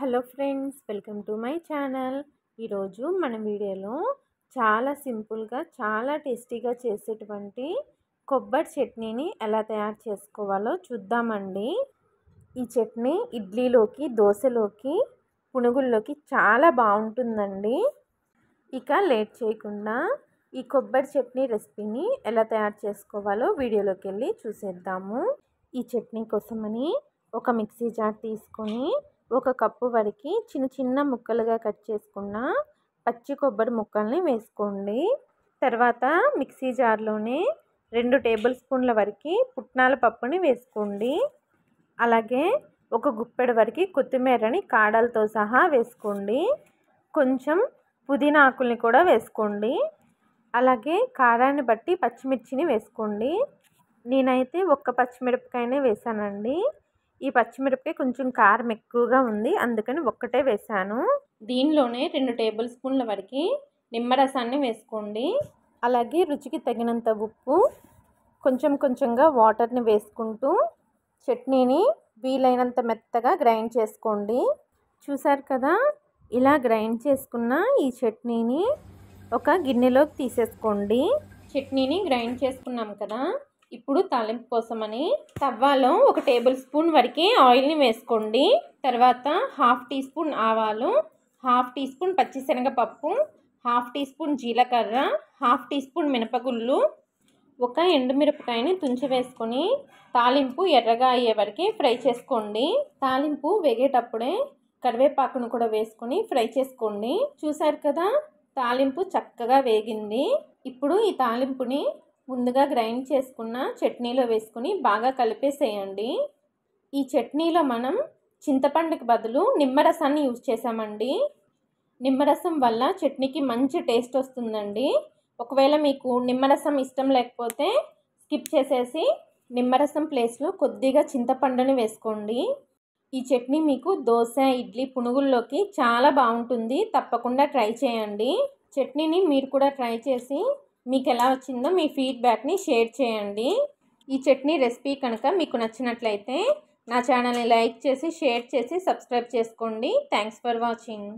Hello friends, welcome to my channel. ఈరోజు మన వీడియోలో చాలా సింపుల్గా చాలా టేస్టీగా చేసేటువంటి కొబ్బరి చట్నీని ఎలా తయారు చేసుకోవాలో చూద్దామండి. ఈ చట్నీ ఇడ్లీలోకి, దోశలోకి, పునుగుల్లోకి చాలా బాగుంటుందండి. ఇక లేట్ చేయకుండా ఈ కొబ్బరి చట్నీ రెసిపీని ఎలా తయారు చేసుకోవాలో వీడియోలోకి వెళ్ళి చూసేద్దాము. ఈ చట్నీ కోసమని ఒక మిక్సీ జార్ తీసుకొని ఒక కప్పు వరకు చిన్న చిన్న ముక్కలుగా కట్ చేసుకున్న పచ్చి కొబ్బరి ముక్కల్ని వేసుకోండి. తర్వాత మిక్సీ జార్లోనే 2 టేబుల్ స్పూన్ల వరకు పుట్నాల పప్పుని వేసుకోండి. అలాగే ఒక గుప్పెడు వరకు కొత్తిమీరని కాడలతో సహా వేసుకోండి. కొంచెం పుదీనా ఆకుల్ని కూడా వేసుకోండి. అలాగే కారాన్ని బట్టి పచ్చిమిర్చిని వేసుకోండి. నేనైతే ఒక్క పచ్చిమిరపకాయనే వేసానండి. ఈ పచ్చిమిరపకాయ కొంచెం కారం ఎక్కువగా ఉంది, అందుకని ఒక్కటే వేసాను. దీనిలోనే 2 టేబుల్ స్పూన్ల వరకు నిమ్మరసాన్ని వేసుకోండి. అలాగే రుచికి తగినంత ఉప్పు, కొంచెం కొంచెంగా వాటర్ని వేసుకుంటూ చట్నీని వీలైనంత మెత్తగా గ్రైండ్ చేసుకోండి. చూసారు కదా, ఇలా గ్రైండ్ చేసుకున్న ఈ చట్నీని ఒక గిన్నెలోకి తీసేసుకోండి. చట్నీని గ్రైండ్ చేసుకున్నాం కదా, ఇప్పుడు తాలింపు కోసమని తవ్వాలో 1 టేబుల్ స్పూన్ వరకు ఆయిల్ని వేసుకోండి. తర్వాత 1/2 టీ స్పూన్ ఆవాలు, 1/2 టీ స్పూన్ పచ్చిశనగపప్పు, 1/2 టీ స్పూన్ జీలకర్ర, 1/2 టీ స్పూన్ మినపగుళ్ళు, ఒక ఎండుమిరపకాయని తుంచి వేసుకొని తాలింపు ఎర్రగా అయ్యే వరకు ఫ్రై చేసుకోండి. తాలింపు వేగేటప్పుడే కరివేపాకును కూడా వేసుకొని ఫ్రై చేసుకోండి. చూసారు కదా, తాలింపు చక్కగా వేగింది. ఇప్పుడు ఈ తాలింపుని ముందుగా గ్రైండ్ చేసుకున్న చట్నీలో వేసుకుని బాగా కలిపేసేయండి. ఈ చట్నీలో మనం చింతపండుకి బదులు నిమ్మరసాన్ని యూజ్ చేసామండి. నిమ్మరసం వల్ల చట్నీకి మంచి టేస్ట్ వస్తుందండి. ఒకవేళ మీకు నిమ్మరసం ఇష్టం లేకపోతే స్కిప్ చేసేసి నిమ్మరసం ప్లేస్లో కొద్దిగా చింతపండుని వేసుకోండి. ఈ చట్నీ మీకు దోశ, ఇడ్లీ, పునుగుల్లోకి చాలా బాగుంటుంది. తప్పకుండా ట్రై చేయండి. చట్నీని మీరు కూడా ట్రై చేసి మీకు ఎలా వచ్చిందో మీ ఫీడ్బ్యాక్ని షేర్ చేయండి. ఈ చట్నీ రెసిపీ కనుక మీకు నచ్చినట్లయితే నా ఛానల్ని లైక్ చేసి, షేర్ చేసి, సబ్స్క్రైబ్ చేసుకోండి. Thanks for watching.